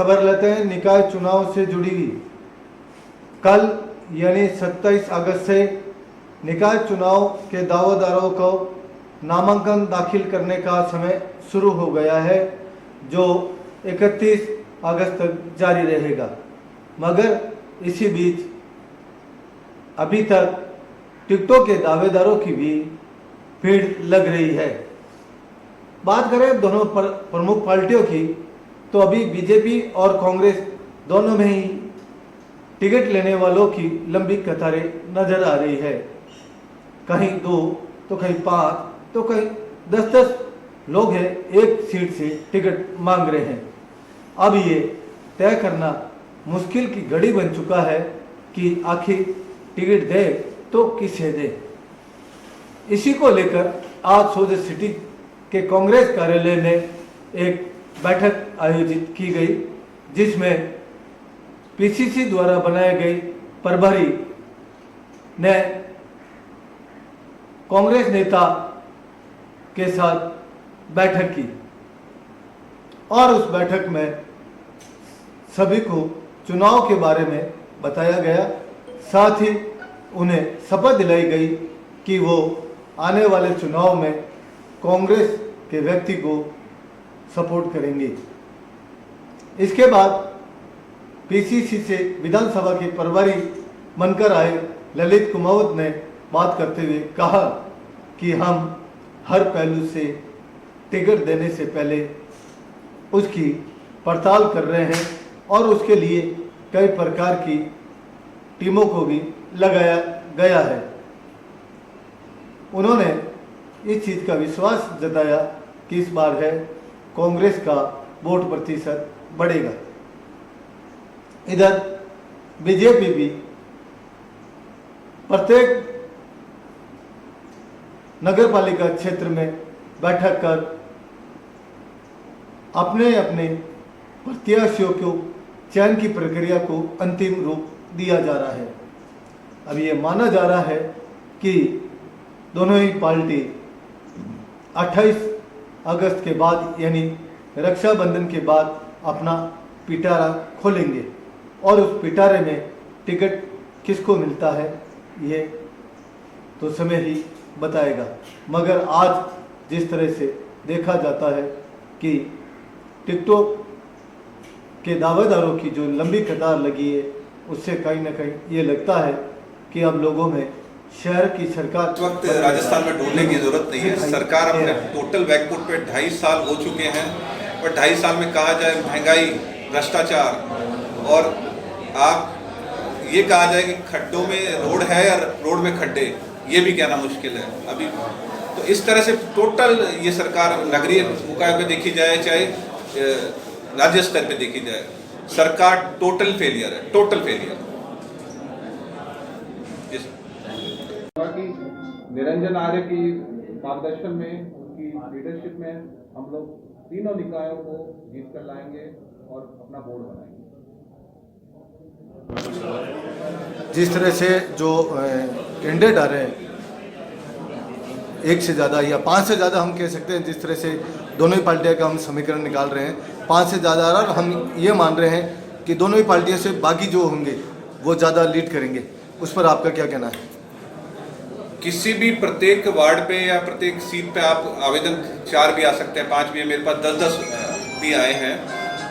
खबर लेते हैं निकाय चुनाव से जुड़ी हुई। कल यानी 27 अगस्त से निकाय चुनाव के दावेदारों को नामांकन दाखिल करने का समय शुरू हो गया है, जो 31 अगस्त तक जारी रहेगा। मगर इसी बीच अभी तक टिकटों के दावेदारों की भी भीड़ लग रही है। बात करें दोनों प्रमुख पार्टियों की, तो अभी बीजेपी और कांग्रेस दोनों में ही टिकट लेने वालों की लंबी कतारें नजर आ रही है। कहीं 2 तो कहीं 5 तो कहीं 10-10 लोग हैं एक सीट से टिकट मांग रहे हैं। अब ये तय करना मुश्किल की घड़ी बन चुका है कि आखिर टिकट दे तो किसे दे। इसी को लेकर आज सोजत सिटी के कांग्रेस कार्यालय में एक बैठक आयोजित की गई, जिसमें पीसीसी द्वारा बनाए गए प्रभारी ने कांग्रेस नेता के साथ बैठक की और उस बैठक में सभी को चुनाव के बारे में बताया गया। साथ ही उन्हें शपथ दिलाई गई कि वो आने वाले चुनाव में कांग्रेस के व्यक्ति को सपोर्ट करेंगे। इसके बाद पीसीसी से विधानसभा के प्रभारी बनकर आए ललित कुमावत ने बात करते हुए कहा कि हम हर पहलू से टिकट देने से पहले उसकी पड़ताल कर रहे हैं और उसके लिए कई प्रकार की टीमों को भी लगाया गया है। उन्होंने इस चीज़ का विश्वास जताया कि इस बार है कांग्रेस का वोट प्रतिशत बढ़ेगा। इधर बीजेपी भी प्रत्येक नगर पालिका क्षेत्र में बैठक कर अपने अपने प्रत्याशियों को चयन की प्रक्रिया को अंतिम रूप दिया जा रहा है। अब ये माना जा रहा है कि दोनों ही पार्टी 28 अगस्त के बाद यानी रक्षाबंधन के बाद अपना पिटारा खोलेंगे और उस पिटारे में टिकट किसको मिलता है ये तो समय ही बताएगा। मगर आज जिस तरह से देखा जाता है कि टिकटों के दावेदारों की जो लंबी कतार लगी है, उससे कहीं ना कहीं ये लगता है कि अब लोगों में शहर की सरकार इस वक्त राजस्थान में ढूंढने की जरूरत नहीं है। सरकार अपने टोटल बैकफुट पे 2.5 साल हो चुके हैं और 2.5 साल में कहा जाए महंगाई, भ्रष्टाचार और आप ये कहा जाए कि खड्डों में रोड है या रोड में खड्डे, ये भी कहना मुश्किल है अभी। तो इस तरह से टोटल ये सरकार नगरीय निकाय पे देखी जाए चाहे राज्य स्तर पे देखी जाए, सरकार टोटल फेलियर है, टोटल फेलियर। निरंजन आर्य की मार्गदर्शन में, उनकी लीडरशिप में हम लोग तीनों निकायों को जीत कर लाएंगे और अपना बोर्ड बनाएंगे। जिस तरह से जो कैंडिडेट आ रहे हैं, एक से ज़्यादा या 5 से ज़्यादा हम कह सकते हैं, जिस तरह से दोनों ही पार्टियों का हम समीकरण निकाल रहे हैं, 5 से ज़्यादा आ रहा है। हम ये मान रहे हैं कि दोनों ही पार्टियों से बाकी जो होंगे वो ज़्यादा लीड करेंगे। उस पर आपका क्या कहना है? किसी भी प्रत्येक वार्ड पे या प्रत्येक सीट पे आप आवेदन 4 भी आ सकते हैं, 5 भी है, मेरे पास 10-10 भी आए हैं।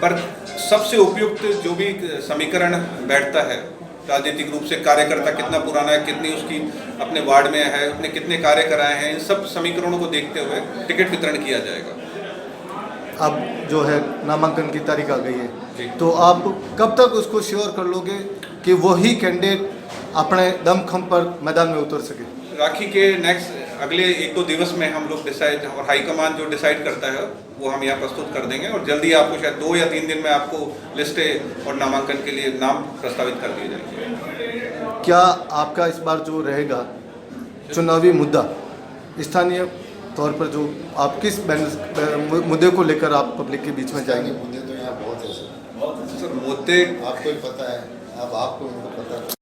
पर सबसे उपयुक्त जो भी समीकरण बैठता है राजनीतिक रूप से, कार्यकर्ता कितना पुराना है, कितनी उसकी अपने वार्ड में है, उसने कितने कार्य कराए हैं, इन सब समीकरणों को देखते हुए टिकट वितरण किया जाएगा। अब जो है नामांकन की तारीख आ गई है, तो आप कब तक उसको श्योर कर लोगे कि वही कैंडिडेट अपने दमखम पर मैदान में उतर सके? राखी के नेक्स्ट अगले 1-2 दिवस में हम लोग डिसाइड, और हाईकमान जो डिसाइड करता है वो हम यहाँ प्रस्तुत कर देंगे और जल्दी आपको शायद 2 या 3 दिन में आपको लिस्टें और नामांकन के लिए नाम प्रस्तावित कर दिए जाएंगे। क्या आपका इस बार जो रहेगा चुनावी मुद्दा, स्थानीय तौर पर जो आप किस मुद्दे को लेकर आप पब्लिक के बीच में जाएंगे? मुद्दे तो यहाँ बहुत है सर, मुद्दे आपको ही पता है, अब आपको पता है।